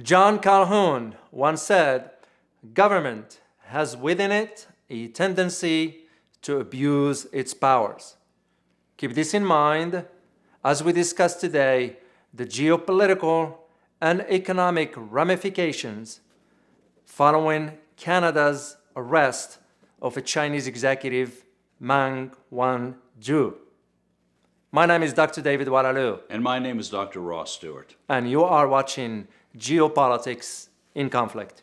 John Calhoun once said, government has within it a tendency to abuse its powers. Keep this in mind as we discuss today the geopolitical and economic ramifications following Canada's arrest of a Chinese executive, Meng Wanzhou. My name is Dr. David Oualaalou. And my name is Dr. Ross Stewart. And you are watching Geopolitics in Conflict.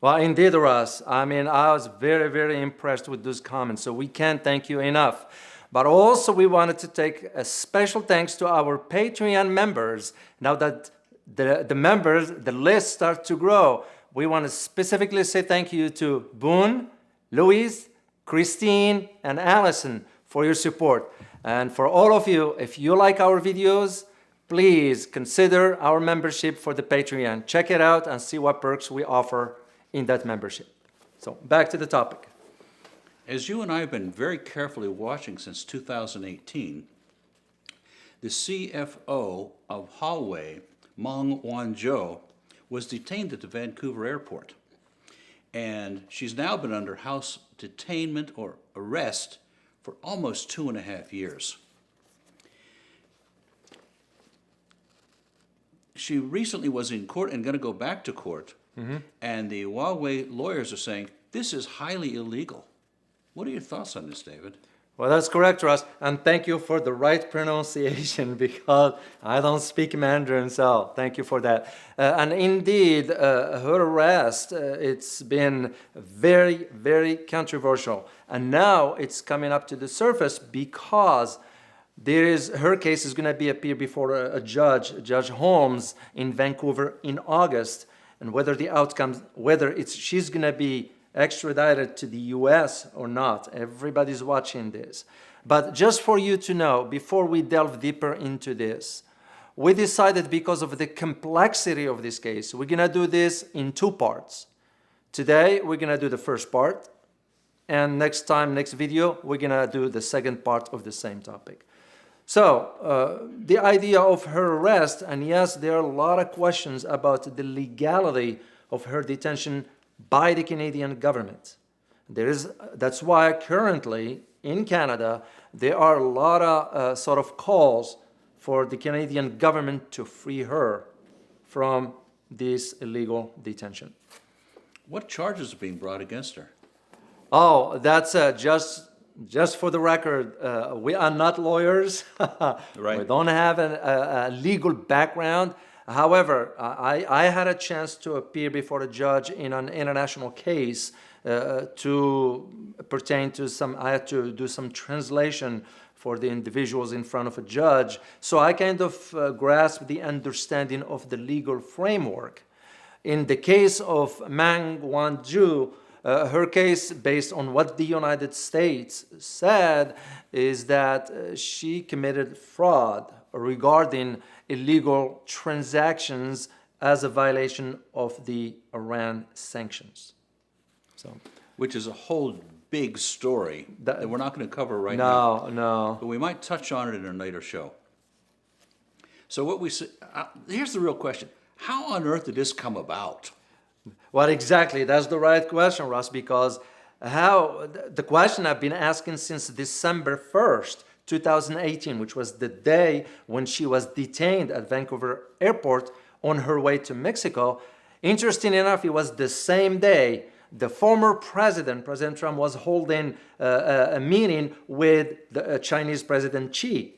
Well, indeed, Russ. I was very, very impressed with those comments, so we can't thank you enough. But also, we wanted to take a special thanks to our Patreon members. Now that the list starts to grow, we want to specifically say thank you to Boone, Louise, Christine, and Allison for your support. And for all of you, if you like our videos, please consider our membership for the Patreon. Check it out and see what perks we offer in that membership. So back to the topic. As you and I have been very carefully watching since 2018, the CFO of Huawei, Meng Wanzhou, was detained at the Vancouver airport. And she's now been under house detainment or arrest for almost 2.5 years. She recently was in court and going to go back to court. And the Huawei lawyers are saying, this is highly illegal. What are your thoughts on this, David? Well, that's correct, Russ. And thank you for the right pronunciation because I don't speak Mandarin, so thank you for that. And indeed, her arrest, it's been very, very controversial. And now it's coming up to the surface because her case is going to appear before a judge, Judge Holmes, in Vancouver in August. And whether the outcomes, she's going to be extradited to the U.S. or not. Everybody's watching this. But just for you to know, before we delve deeper into this, we decided because of the complexity of this case, we're going to do this in 2 parts. Today, we're going to do the first part. And next video, we're going to do the second part of the same topic. So, the idea of her arrest, and yes, there are a lot of questions about the legality of her detention by the Canadian government. That's why currently in Canada, there are a lot of sort of calls for the Canadian government to free her from this illegal detention. What charges are being brought against her? Oh, that's just for the record, we are not lawyers. Right. We don't have a legal background. However, I had a chance to appear before a judge in an international case to pertain to I had to do some translation for the individuals in front of a judge. So I kind of grasped the understanding of the legal framework. In the case of Meng Wanzhou, her case, based on what the United States said, is that she committed fraud regarding illegal transactions as a violation of the Iran sanctions. Which is a whole big story that we're not going to cover right now. No. But we might touch on it in a later show. So here's the real question. How on earth did this come about? Well, exactly. That's the right question, Ross, because the question I've been asking since December 1st, 2018, which was the day when she was detained at Vancouver Airport on her way to Mexico. Interesting enough, it was the same day the former President Trump, was holding a meeting with the Chinese President Xi.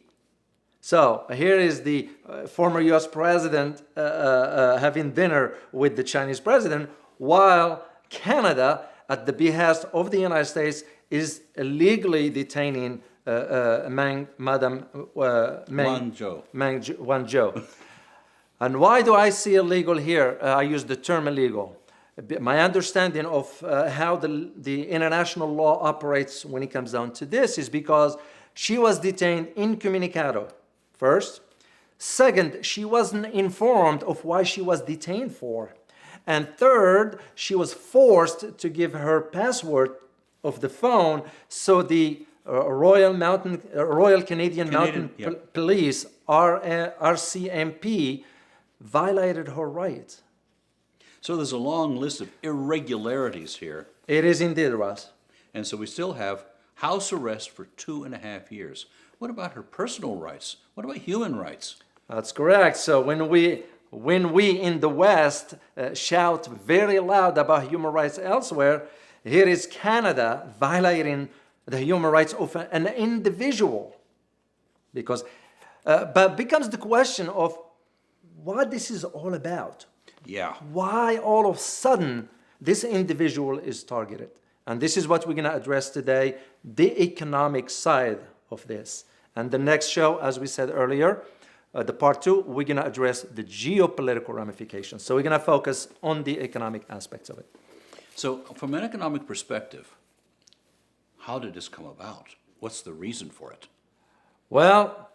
So here is the former U.S. President having dinner with the Chinese President, while Canada, at the behest of the United States, is illegally detaining Meng Wanzhou. And why do I see illegal here? I use the term illegal my understanding of how the international law operates when it comes down to this is because she was detained incommunicado, first. Second, she wasn't informed of why she was detained for. And third, she was forced to give her password of the phone, so the Royal Canadian Mountain Police, RCMP, violated her rights. So there's a long list of irregularities here. It is indeed, Ross. And so we still have house arrest for 2.5 years. What about her personal rights? What about human rights? That's correct. So when we in the West shout very loud about human rights elsewhere, here is Canada violating the human rights of an individual. But becomes the question of what this is all about. Yeah. Why all of a sudden this individual is targeted? And this is what we're going to address today, the economic side of this. And the next show, as we said earlier, the part 2, we're going to address the geopolitical ramifications. So we're going to focus on the economic aspects of it. So from an economic perspective, how did this come about? What's the reason for it? Well,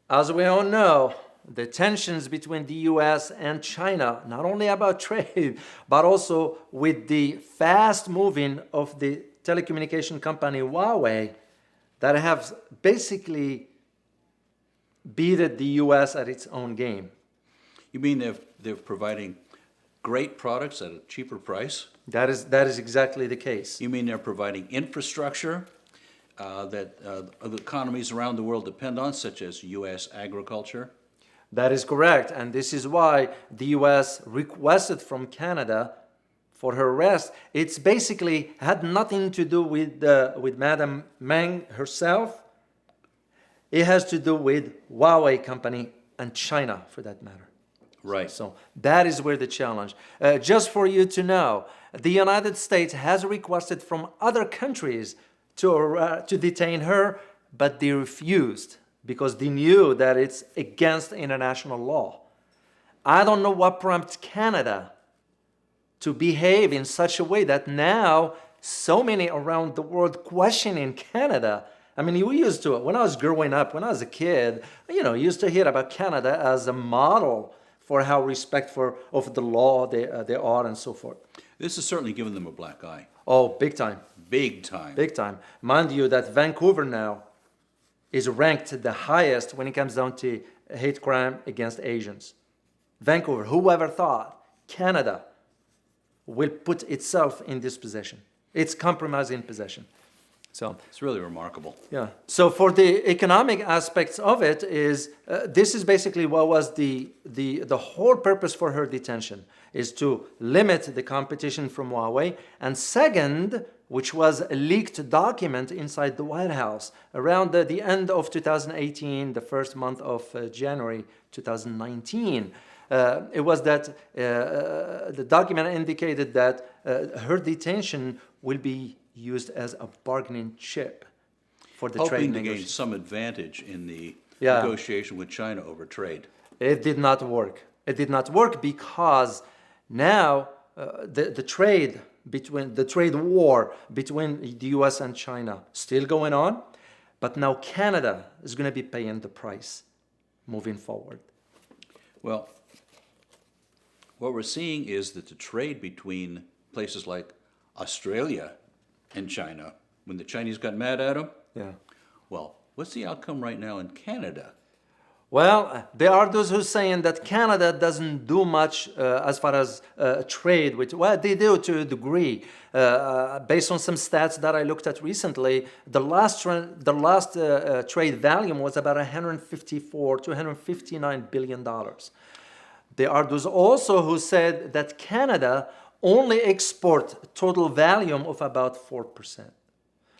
as we all know, the tensions between the US and China, not only about trade, but also with the fast moving of the telecommunication company Huawei, that have basically beaten the US at its own game. You mean they're providing great products at a cheaper price? That is exactly the case. You mean they're providing infrastructure that other economies around the world depend on, such as US agriculture? That is correct, and this is why the US requested from Canada for her arrest. It's basically had nothing to do with Madam Meng herself. It has to do with Huawei company and China, for that matter. Right. So that is where the challenge. Just for you to know, the United States has requested from other countries to detain her, but they refused, because they knew that it's against international law. I don't know what prompts Canada to behave in such a way that now so many around the world questioning Canada. I mean, we used to, when I was growing up, when I was a kid, used to hear about Canada as a model for how respectful of the law they are and so forth. This has certainly given them a black eye. Oh, big time. Big time. Big time. Mind you that Vancouver now is ranked the highest when it comes down to hate crime against Asians. Vancouver, whoever thought Canada will put itself in this position? It's compromising position. So it's really remarkable. Yeah. So for the economic aspects of it is, this is basically what was the whole purpose for her detention, is to limit the competition from Huawei. And second, which was a leaked document inside the White House around the end of 2018, the first month of January 2019. It was that the document indicated that her detention will be used as a bargaining chip for the trade hoping to gain negotiations. some advantage in the Yeah. negotiation with China over trade. It did not work. It did not work because now the trade war between the US and China still going on, but now Canada is going to be paying the price moving forward. Well, what we're seeing is that the trade between places like Australia and China, when the Chinese got mad at them, Yeah. well, what's the outcome right now in Canada? Well, there are those who are saying that Canada doesn't do much as far as trade with, well, they do to a degree. Based on some stats that I looked at recently, the last trade volume was about $154 to $159 billion. There are those also who said that Canada only export total volume of about 4%.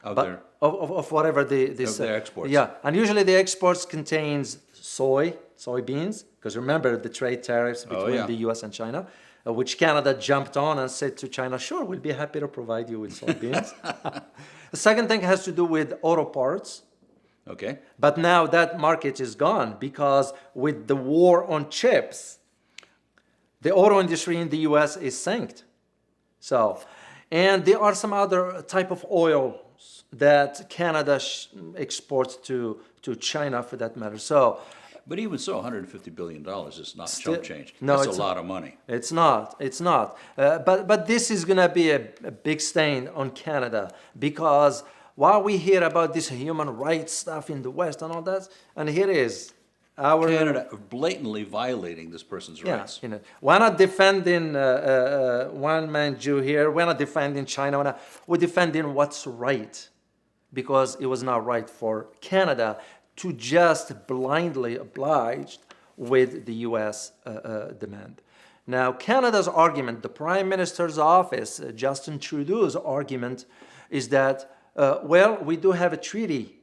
Of whatever they of their exports. Yeah, and usually the exports contains soybeans, because remember the trade tariffs between the US and China, which Canada jumped on and said to China, sure, we'll be happy to provide you with soybeans. The second thing has to do with auto parts. Okay. But now that market is gone because with the war on chips, the auto industry in the US is synced. So, and there are some other type of oils that Canada exports to China for that matter. So, But even so, $150 billion is not chump change. no, That's it's a lot of money. It's not. It's not. But this is going to be a big stain on Canada because while we hear about this human rights stuff in the West and all that, and here is our Canada blatantly violating this person's rights. You know, we're not defending one man Jew here. We're not defending China. We're defending what's right because it was not right for Canada to just blindly oblige with the U.S. Demand. Now, Canada's argument, the Prime Minister's office, Justin Trudeau's argument, is that, well, we do have a treaty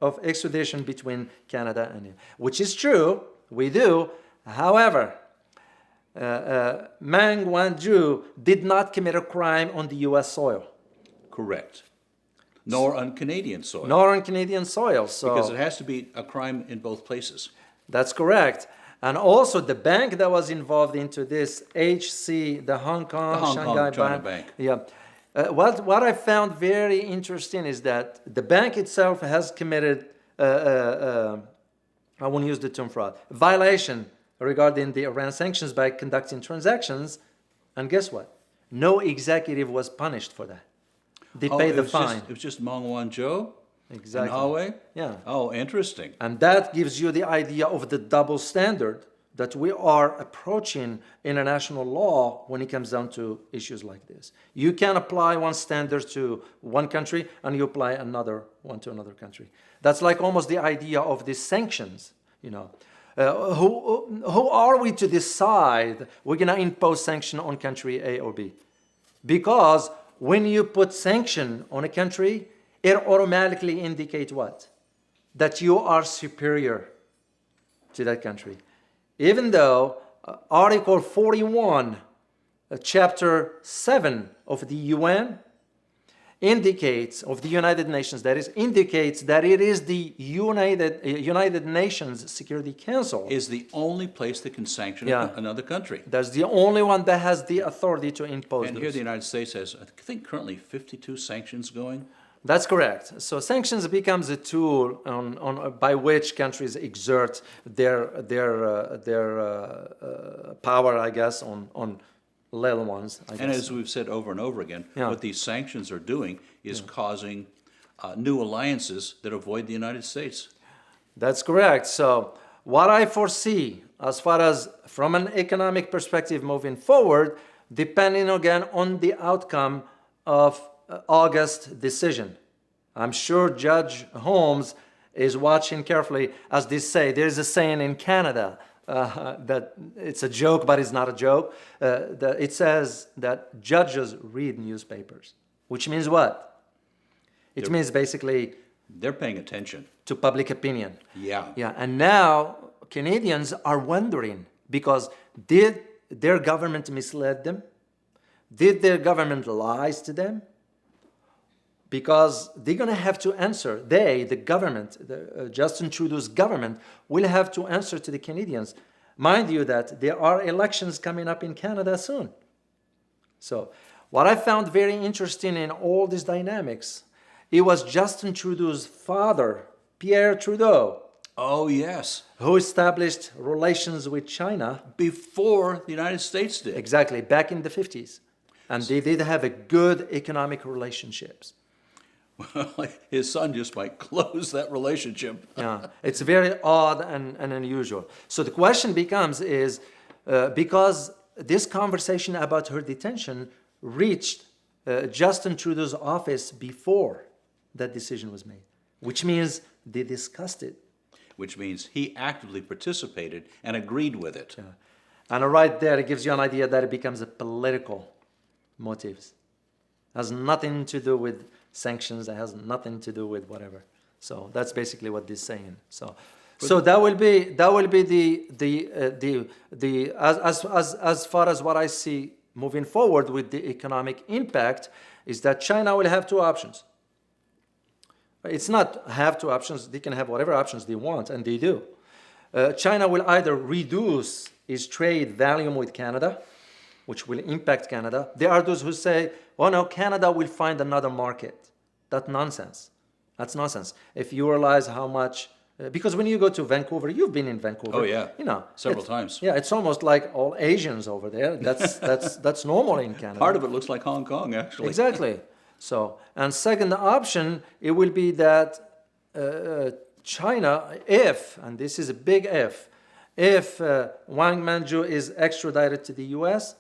of extradition between Canada and which is true, we do. However, Meng Wanzhou did not commit a crime on the U.S. soil. Correct. Nor on Canadian soil. Nor on Canadian soil. So Because it has to be a crime in both places. that's correct. And also the bank that was involved into this, HC, the Hong Kong, Shanghai China Bank. Yeah. What I found very interesting is that the bank itself has committed, I won't use the term fraud, violation regarding the Iran sanctions by conducting transactions. And guess what? No executive was punished for that. They paid the fine. It was just Meng Wanzhou Exactly. and Huawei? Yeah. Oh, interesting. And that gives you the idea of the double standard that we are approaching international law when it comes down to issues like this. You can apply one standard to one country and you apply another one to another country. That's like almost the idea of these sanctions, you know. Who are we to decide we're going to impose sanction on country A or B? Because when you put sanction on a country, it automatically indicates what? That you are superior to that country. Even though Article 41, Chapter 7 of the UN indicates, of the United Nations, that is, indicates that it is the United Nations Security Council. Is the only place that can sanction another country. That's the only one that has the authority to impose And those. here the United States has, I think, currently 52 sanctions going. That's correct. So sanctions becomes a tool by which countries exert their power, I guess, on little ones. I guess. And as we've said over and over again, Yeah. what these sanctions are doing is causing new alliances that avoid the United States. That's correct. So what I foresee as far as from an economic perspective moving forward, depending again on the outcome of August decision. I'm sure Judge Holmes is watching carefully. As they say, there's a saying in Canada that it's a joke, but it's not a joke. It says that judges read newspapers, which means what? It means basically They're paying attention. to public opinion. Yeah. Yeah, and now Canadians are wondering because did their government mislead them? Did their government lies to them? Because they're going to have to answer. The government, Justin Trudeau's government, will have to answer to the Canadians. Mind you that there are elections coming up in Canada soon. So what I found very interesting in all these dynamics, it was Justin Trudeau's father, Pierre Trudeau, Oh, yes. who established relations with China. Before the United States did. Exactly, back in the 50s. And they did have a good economic relationships. His son just might close that relationship. Yeah, it's very odd and unusual. So the question becomes is, because this conversation about her detention reached Justin Trudeau's office before that decision was made, which means they discussed it. Which means he actively participated and agreed with it. Yeah. And right there, it gives you an idea that it becomes a political motives. Has nothing to do with sanctions. It has nothing to do with whatever. So that's basically what this is saying. So that will be the as far as what I see moving forward with the economic impact is that China will have two options. It's not have two options. They can have whatever options they want, and they do. China will either reduce its trade volume with Canada, which will impact Canada. There are those who say, oh no, Canada will find another market. That's nonsense. That's nonsense. If you realize how much, because when you go to Vancouver, you've been in Vancouver. Oh, yeah. You know, Several times. Yeah, it's almost like all Asians over there. That's normal in Canada. Part of it looks like Hong Kong, actually. Exactly. So, and second option, it will be that China, if, and this is a big if Wang Wanzhou is extradited to the US,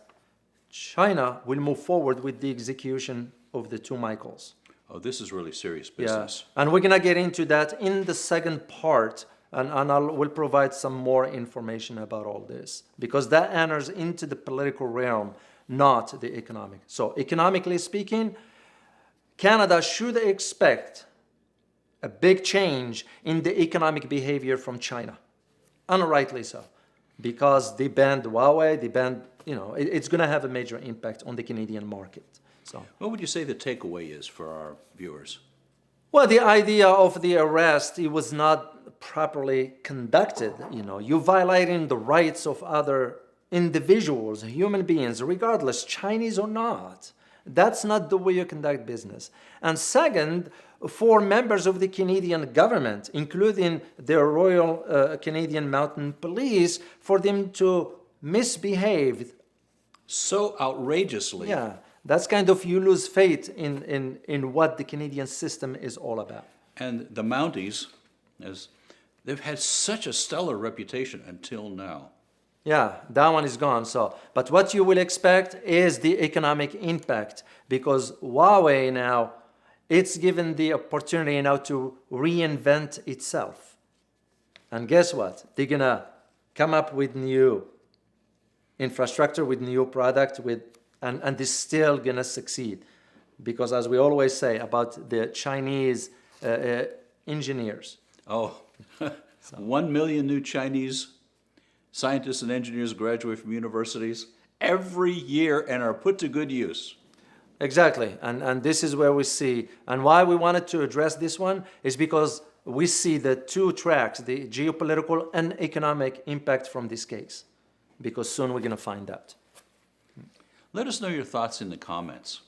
China will move forward with the execution of the two Michaels. Oh, this is really serious Yeah, business. and we're gonna get into that in the second part, and we'll provide some more information about all this, because that enters into the political realm, not the economic. So economically speaking, Canada should expect a big change in the economic behavior from China, unrightly so, because they banned Huawei, they banned, it's gonna have a major impact on the Canadian market. So, What would you say the takeaway is for our viewers? well, the idea of the arrest, it was not properly conducted. You're violating the rights of other individuals, human beings, regardless, Chinese or not. That's not the way you conduct business. And second, for members of the Canadian government, including the Royal Canadian Mounted Police, for them to misbehave. So outrageously. Yeah. That's kind of, you lose faith in what the Canadian system is all about. And the Mounties, they've had such a stellar reputation until now. Yeah, that one is gone. So, but what you will expect is the economic impact, because Huawei now, it's given the opportunity now to reinvent itself. And guess what? They're gonna come up with new infrastructure, with new product, and they're still gonna succeed, because as we always say about the Chinese engineers. Oh, 1 million new Chinese scientists and engineers graduate from universities every year and are put to good use. Exactly, and this is where we see, and why we wanted to address this one is because we see the two tracks, the geopolitical and economic impact from this case, because soon we're gonna find out. Let us know your thoughts in the comments.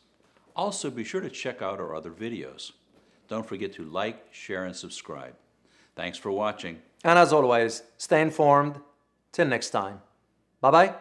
Also, be sure to check out our other videos. Don't forget to like, share, and subscribe. Thanks for watching. And as always, stay informed. Till next time. Bye-bye.